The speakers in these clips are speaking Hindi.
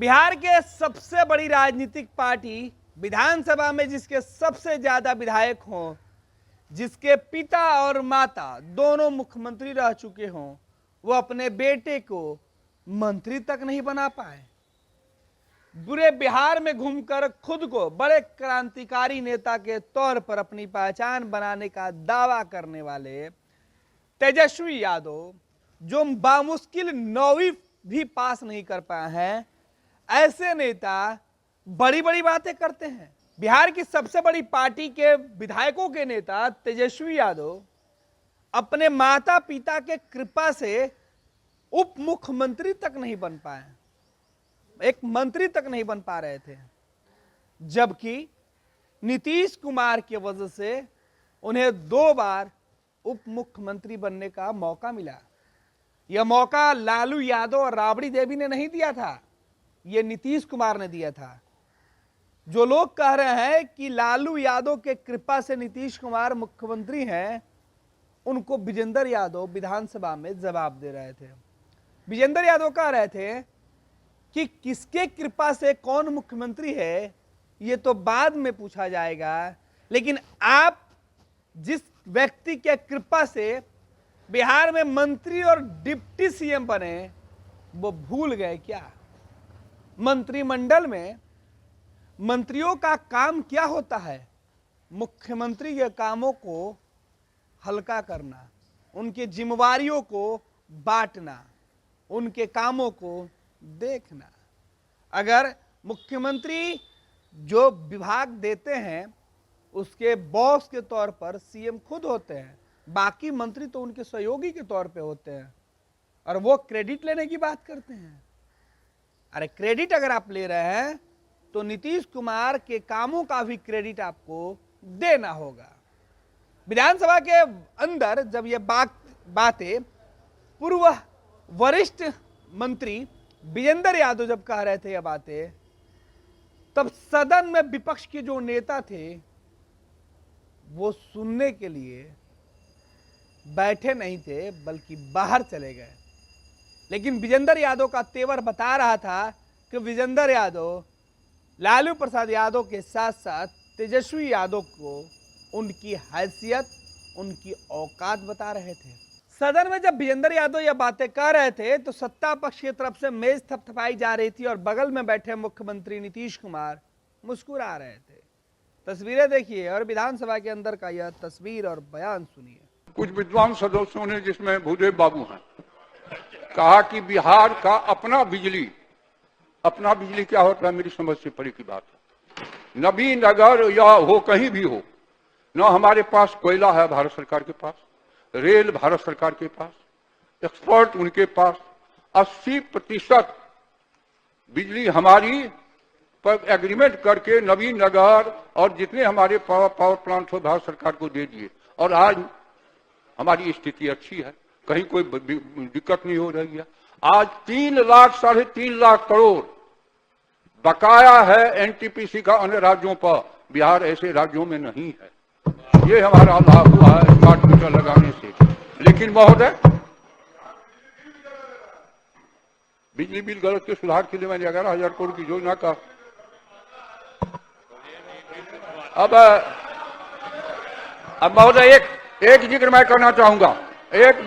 बिहार के सबसे बड़ी राजनीतिक पार्टी विधानसभा में जिसके सबसे ज्यादा विधायक हों, जिसके पिता और माता दोनों मुख्यमंत्री रह चुके हों, वो अपने बेटे को मंत्री तक नहीं बना पाए। पूरे बिहार में घूमकर खुद को बड़े क्रांतिकारी नेता के तौर पर अपनी पहचान बनाने का दावा करने वाले तेजस्वी यादव, जो बामुश्किल 9वीं भी पास नहीं कर पाए हैं, ऐसे नेता बड़ी बड़ी बातें करते हैं। बिहार की सबसे बड़ी पार्टी के विधायकों के नेता तेजस्वी यादव अपने माता पिता के कृपा से उप मुख्यमंत्री तक नहीं बन पाए, एक मंत्री तक नहीं बन पा रहे थे, जबकि नीतीश कुमार की वजह से उन्हें 2 बार उप मुख्यमंत्री बनने का मौका मिला। यह मौका लालू यादव और राबड़ी देवी ने नहीं दिया था, यह नीतीश कुमार ने दिया था। जो लोग कह रहे हैं कि लालू यादव के कृपा से नीतीश कुमार मुख्यमंत्री हैं, उनको विजेंद्र यादव विधानसभा में जवाब दे रहे थे। विजेंद्र यादव कह रहे थे कि किसके कृपा से कौन मुख्यमंत्री है ये तो बाद में पूछा जाएगा, लेकिन आप जिस व्यक्ति के कृपा से बिहार में मंत्री और डिप्टी सीएम बने, वो भूल गए क्या? मंत्रिमंडल में मंत्रियों का काम क्या होता है? मुख्यमंत्री के कामों को हल्का करना, उनकी जिम्मेवारियों को बांटना, उनके कामों को देखना। अगर मुख्यमंत्री जो विभाग देते हैं उसके बॉस के तौर पर सीएम खुद होते हैं, बाकी मंत्री तो उनके सहयोगी के तौर पे होते हैं, और वो क्रेडिट लेने की बात करते हैं। अरे क्रेडिट अगर आप ले रहे हैं तो नीतीश कुमार के कामों का भी क्रेडिट आपको देना होगा। विधानसभा के अंदर जब ये बातें पूर्व वरिष्ठ मंत्री विजेंद्र यादव जब कह रहे थे ये बातें, तब सदन में विपक्ष के जो नेता थे वो सुनने के लिए बैठे नहीं थे, बल्कि बाहर चले गए। लेकिन विजेंद्र यादव का तेवर बता रहा था कि विजेंद्र यादव लालू प्रसाद यादव के साथ साथ तेजस्वी यादव को उनकी हैसियत, उनकी औकात बता रहे थे। सदन में जब विजेंद्र यादव यह बातें कह रहे थे तो सत्ता पक्ष की तरफ से मेज थपथपाई जा रही थी और बगल में बैठे मुख्यमंत्री नीतीश कुमार मुस्कुरा रहे थे। तस्वीरें देखिए और विधानसभा के अंदर का यह तस्वीर और बयान सुनिए। कुछ विद्वान सदस्यों ने, जिसमें भूदेव बाबू हैं, कहा कि बिहार का अपना बिजली क्या होता है, मेरी समझ से परे की बात है। नबीनगर या हो कहीं भी हो, न हमारे पास कोयला है भारत सरकार के पास, रेल भारत सरकार के पास, एक्सपर्ट उनके पास, 80% बिजली हमारी पर एग्रीमेंट करके नबीनगर और जितने हमारे पावर प्लांट हो भारत सरकार को दे दिए, और आज हमारी स्थिति अच्छी है, कहीं कोई दिक्कत नहीं हो रही है। आज 3 लाख 3.5 लाख करोड़ बकाया है एनटीपीसी का अन्य राज्यों पर, बिहार ऐसे राज्यों में नहीं है। ये हमारा लाभ हुआ है स्मार्ट मीटर लगाने से। लेकिन महोदय, बिजली बिल गलत के सुधार के लिए मैंने 11,000 करोड़ की योजना का अब महोदय एक जिक्र मैं करना चाहूंगा। एक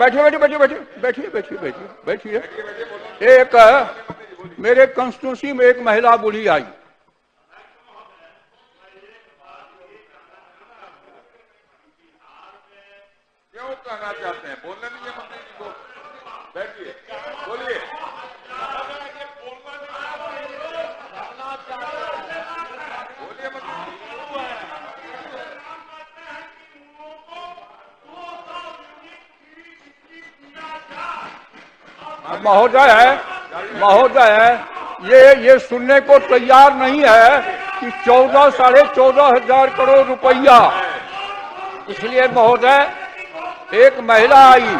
बैठिए। एक मेरे कंस्टिट्यूंसी में एक महिला बूढ़ी आई, क्यों कहना चाहते हैं, बोलने दीजिए मंत्री जी को, बैठिए, बोलिए। महोदय ये सुनने को तैयार नहीं है कि 14 साढ़े 14 हजार करोड़ रुपया। इसलिए महोदय, एक महिला आई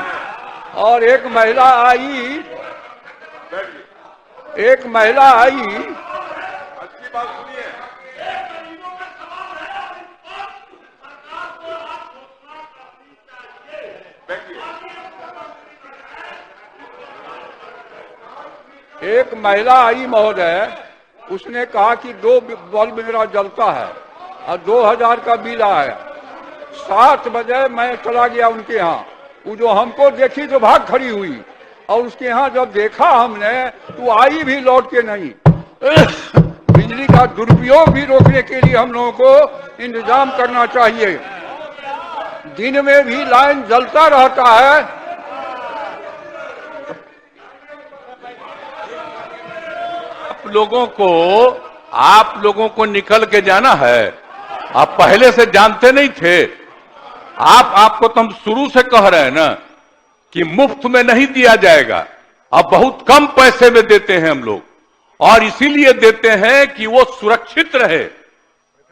और एक महिला आई अच्छी बात सुनिए। एक महिला आई महोदय, उसने कहा कि 2 बल्ब मेरा जलता है और 2000 का बिल आया। 7 बजे मैं चला गया उनके यहाँ, वो जो हमको देखी तो भाग खड़ी हुई, और उसके यहाँ जब देखा हमने तो आई भी लौट के नहीं। बिजली का दुरुपयोग भी रोकने के लिए हम लोगों को इंतजाम करना चाहिए। दिन में भी लाइन जलता रहता है। आप लोगों को निकल के जाना है। आप पहले से जानते नहीं थे। आपको तो हम शुरू से कह रहे हैं ना कि मुफ्त में नहीं दिया जाएगा। अब बहुत कम पैसे में देते हैं हम लोग, और इसीलिए देते हैं कि वो सुरक्षित रहे।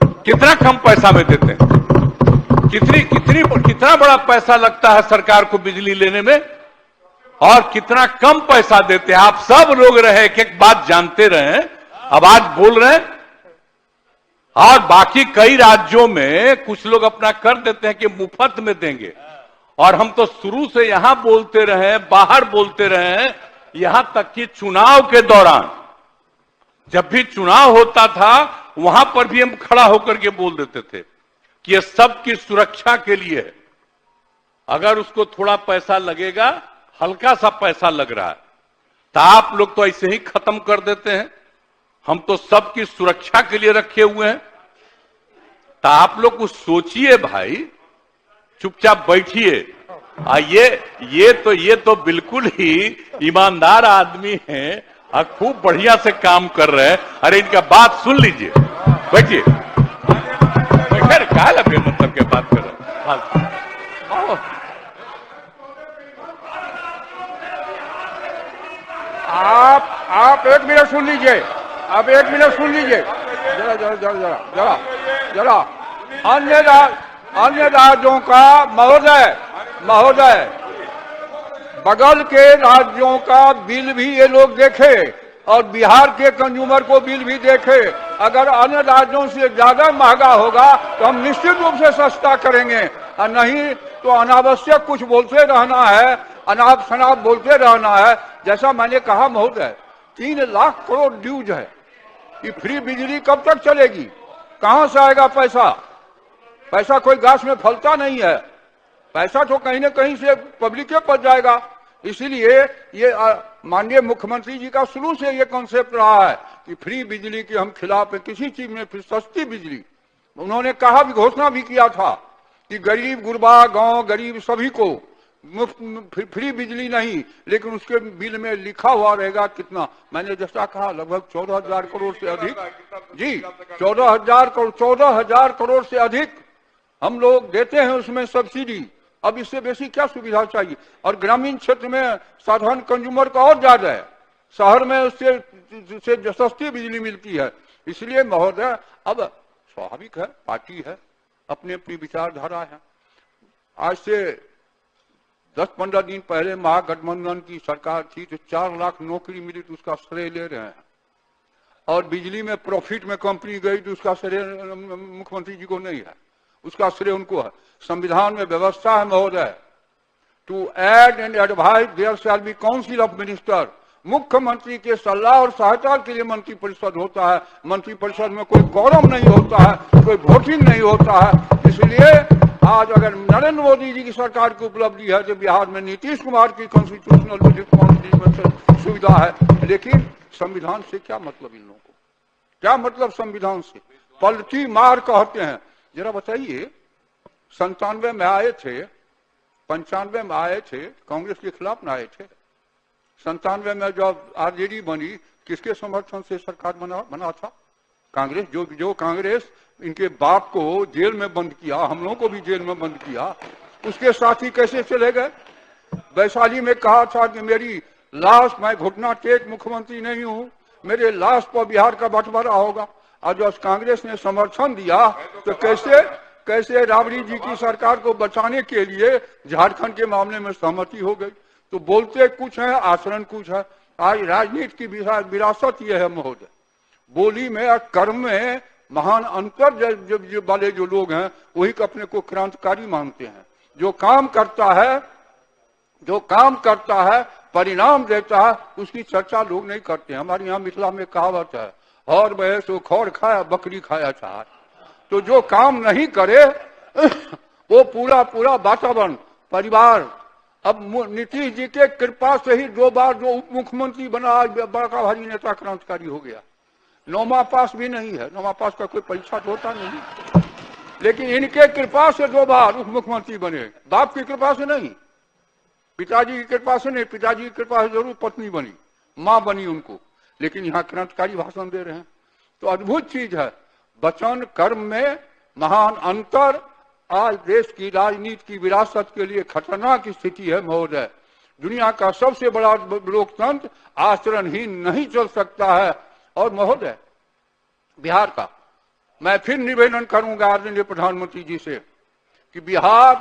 कितना कम पैसा में देते हैं? कितना बड़ा पैसा लगता है सरकार को बिजली लेने में, और कितना कम पैसा देते हैं। आप सब लोग रहे एक बात जानते रहे, अब आज बोल रहे हैं। और बाकी कई राज्यों में कुछ लोग अपना कर देते हैं कि मुफ्त में देंगे, और हम तो शुरू से यहां बोलते रहे, बाहर बोलते रहे, यहां तक कि चुनाव के दौरान जब भी चुनाव होता था वहां पर भी हम खड़ा होकर के बोल देते थे कि ये सबकी सुरक्षा के लिए है। अगर उसको थोड़ा पैसा लगेगा, हल्का सा पैसा लग रहा है, तो आप लोग तो ऐसे ही खत्म कर देते हैं। हम तो सबकी सुरक्षा के लिए रखे हुए हैं। तो आप लोग कुछ सोचिए भाई, चुपचाप बैठिए। ये तो बिल्कुल ही ईमानदार आदमी हैं और खूब बढ़िया से काम कर रहे हैं। अरे इनका बात सुन लीजिए, बैठिए। क्या लगे मतलब के बात कर रहे हैं? आप 1 मिनट सुन लीजिए। आप 1 मिनट सुन लीजिए। जरा अन्य राज्यों का महोदय बगल के राज्यों का बिल भी ये लोग देखे, और बिहार के कंज्यूमर को बिल भी देखे। अगर अन्य राज्यों से ज्यादा महंगा होगा तो हम निश्चित रूप से सस्ता करेंगे, और नहीं तो अनावश्यक कुछ बोलते रहना है, अनाप शनाप बोलते रहना है। जैसा मैंने कहा महोदय, 3 लाख करोड़ ड्यूज है। ये फ्री बिजली कब तक चलेगी? कहां से आएगा पैसा? पैसा कोई घास में फलता नहीं है। पैसा तो कहीं न कहीं से पब्लिक के पास जाएगा। इसीलिए ये माननीय मुख्यमंत्री जी का शुरू से ये कॉन्सेप्ट रहा है कि फ्री बिजली के हम खिलाफ है। किसी चीज में फिर सस्ती बिजली, उन्होंने कहा भी, घोषणा भी किया था कि गरीब गुरबा, गांव गरीब सभी को मुफ्त फ्री बिजली नहीं, लेकिन उसके बिल में लिखा हुआ रहेगा कितना। मैंने जैसा कहा लगभग 14,000 करोड़ से अधिक, जी 14,000 करोड़ से अधिक हम लोग देते हैं उसमें सब्सिडी। अब इससे बेसी क्या सुविधा चाहिए? और ग्रामीण क्षेत्र में साधारण कंज्यूमर का और ज्यादा है, शहर में उससे सस्ती बिजली मिलती है। इसलिए महोदय, अब स्वाभाविक है, पार्टी है, अपनी अपनी विचारधारा है। आज से 10-15 दिन पहले महागठबंधन की सरकार थी तो 4 लाख नौकरी मिली तो उसका श्रेय ले रहे हैं, और बिजली में प्रॉफिट में कंपनी गई तो उसका श्रेय मुख्यमंत्री जी को नहीं है, उसका श्रेय उनको है। संविधान में व्यवस्था है महोदय, to aid and advise there shall be council of minister. मुख्यमंत्री के सलाह और सहायता के लिए मंत्रिपरिषद होता है। मंत्रिपरिषद में कोई क्वारम नहीं होता है, कोई वोटिंग नहीं होता है। इसलिए आज अगर नरेंद्र मोदी जी की सरकार की उपलब्धि है तो बिहार में नीतीश कुमार की कॉन्स्टिट्यूशनल रिस्पॉन्सिबिलिटी सुविधा है। लेकिन संविधान से क्या मतलब इन लोगों को? क्या मतलब संविधान से? पलटी मार कहते हैं। जरा बताइए, 97 में आए थे, 95 में आए थे, कांग्रेस के खिलाफ में आए थे। 97 में जब आरजेडी बनी, किसके समर्थन से सरकार बना था? कांग्रेस। जो कांग्रेस इनके बाप को जेल में बंद किया, हम लोगों को भी जेल में बंद किया, उसके साथी कैसे चले गए? वैशाली में कहा था कि मेरी लाश, मैं घुटना टेक मुख्यमंत्री नहीं हूं, मेरे लाश पर बिहार का बंटवारा होगा। और जब कांग्रेस ने समर्थन दिया तो कैसे राबड़ी जी की सरकार को बचाने के लिए झारखंड के मामले में सहमति हो गई। तो बोलते कुछ है, आचरण कुछ है। आज राजनीति की विरासत यह है महोदय, बोली में और कर्म में महान अंतर वाले जो लोग हैं वही अपने को क्रांतिकारी मानते हैं। जो काम करता है परिणाम देता है उसकी चर्चा लोग नहीं करते। हमारे यहाँ मिथिला में कहावत है, और भैंस तो खौर खाया बकरी खाया चार। तो जो काम नहीं करे वो पूरा पूरा वातावरण परिवार। अब नीतीश जी के कृपा से ही 2 बार जो उप मुख्यमंत्री बना, आज बड़ा भारी नेता क्रांतिकारी हो गया। 9वां पास भी नहीं है, 9वां पास का कोई परीक्षा तो होता नहीं, लेकिन इनके कृपा से 2 बार उप मुख्यमंत्री बने। बाप की कृपा से नहीं, पिताजी की कृपा से नहीं, पिताजी की कृपा से जरूर पत्नी बनी, मां बनी उनको, लेकिन यहाँ क्रांतिकारी भाषण दे रहे हैं। तो अद्भुत चीज है, वचन कर्म में महान अंतर। आज देश की राजनीति की विरासत के लिए खतरनाक स्थिति है महोदय। दुनिया का सबसे बड़ा लोकतंत्र आचरणहीन नहीं चल सकता है। और महोदय, बिहार का मैं फिर निवेदन करूंगा आदरणीय प्रधानमंत्री जी से कि बिहार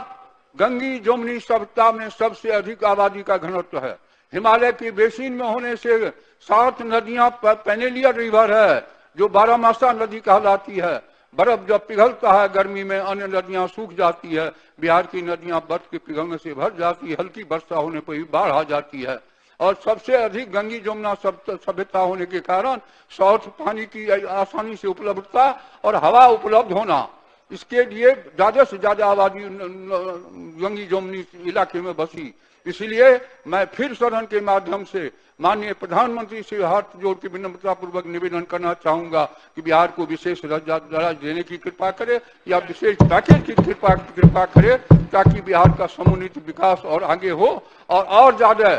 गंगी जमुनी सभ्यता में सबसे अधिक आबादी का घनत्व है। हिमालय की बेसिन में होने से 7 नदियां पेनेलियर रिवर है जो 12मासा नदी कहलाती है। बर्फ जब पिघलता है गर्मी में, अन्य नदियां सूख जाती है। बिहार की नदियां बर्फ के पिघलने से भर जाती है, हल्की वर्षा होने पर ही बाढ़ आ जाती है। और सबसे अधिक गंगी जमुना सभ्यता होने के कारण स्वच्छ पानी की आसानी से उपलब्धता और हवा उपलब्ध होना, इसके लिए ज्यादा से ज्यादा आबादी गंगी जमुनी इलाके में बसी। इसलिए मैं फिर सदन के माध्यम से माननीय प्रधानमंत्री से हाथ जोड़ के विनम्रता पूर्वक निवेदन करना चाहूंगा कि बिहार को विशेष दर्जा देने की कृपा करे या विशेष पैकेज की कृपा करे, ताकि बिहार का समुन्नत विकास और आगे हो। और ज्यादा,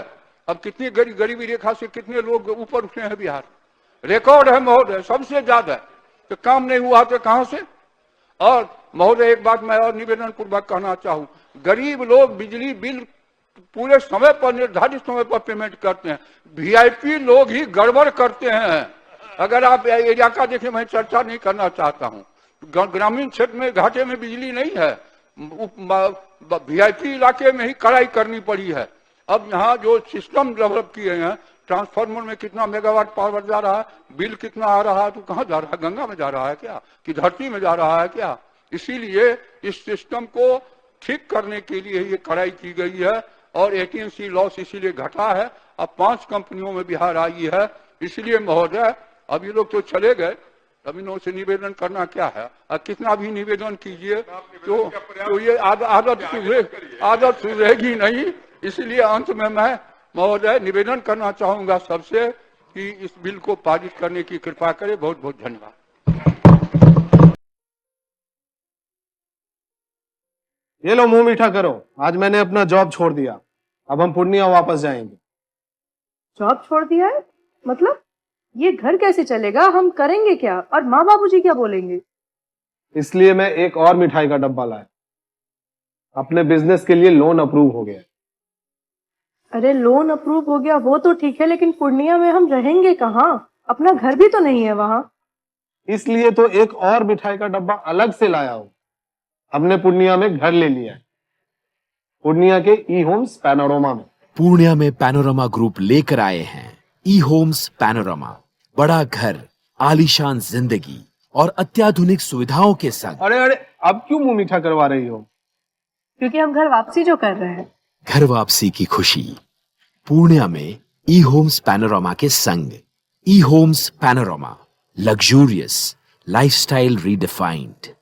अब कितनी गरीबी रेखा से कितने लोग ऊपर उठे हैं, बिहार रिकॉर्ड है महोदय, सबसे ज्यादा। तो काम नहीं हुआ तो कहां से। और महोदय, एक बात मैं और निवेदन पूर्वक कहना चाहूं, गरीब लोग बिजली बिल पूरे समय पर, निर्धारित समय पर पेमेंट करते हैं। वीआईपी लोग ही गड़बड़ करते हैं। अगर आप एरिया का देखें, मैं चर्चा नहीं करना चाहता हूं, ग्रामीण क्षेत्र में घाटे में बिजली नहीं है, वीआईपी इलाके में ही कड़ाई करनी पड़ी है। अब यहाँ जो सिस्टम डेवलप किए हैं, ट्रांसफार्मर में कितना मेगावाट पावर जा रहा है, बिल कितना आ रहा है, तो कहाँ जा रहा है, गंगा में जा रहा है क्या, कि धरती में जा रहा है क्या। इसीलिए इस सिस्टम को ठीक करने के लिए ये कड़ाई की गई है और एटीएनसी लॉस इसीलिए घटा है। अब 5 कंपनियों में बिहार आई है। इसलिए महोदय, अब ये लोग तो चले गए, अब इन्हों से निवेदन करना क्या है, कितना भी निवेदन कीजिए तो ये आदत सुधरेगी नहीं। इसलिए अंत में मैं महोदय निवेदन करना चाहूंगा सबसे कि इस बिल को पारित करने की कृपा करें। बहुत बहुत धन्यवाद। ये लो, मुंह मीठा करो, आज मैंने अपना जॉब छोड़ दिया, अब हम पूर्णिया वापस जाएंगे। जॉब छोड़ दिया है? मतलब ये घर कैसे चलेगा, हम करेंगे क्या, और माँ बाबूजी क्या बोलेंगे? इसलिए मैं एक और मिठाई का डब्बा लाया, अपने बिजनेस के लिए लोन अप्रूव हो गया। अरे लोन अप्रूव हो गया वो तो ठीक है, लेकिन पूर्णिया में हम रहेंगे कहाँ? अपना घर भी तो नहीं है वहाँ। इसलिए तो एक और मिठाई का डब्बा अलग से लाया हूं। हमने पूर्णिया में घर ले लिया है, पूर्णिया के ई होम्स पैनोरमा में। पूर्णिया में पैनोरमा ग्रुप लेकर आए हैं ई होम्स पैनोरमा, बड़ा घर, आलीशान जिंदगी और अत्याधुनिक सुविधाओं के संग। अरे अब क्यों मुंह मीठा करवा रही हो? क्योंकि हम घर वापसी जो कर रहे हैं। घर वापसी की खुशी पूर्णिया में ई होम्स पैनोरमा के संग। E Homes Panorama, luxurious lifestyle redefined.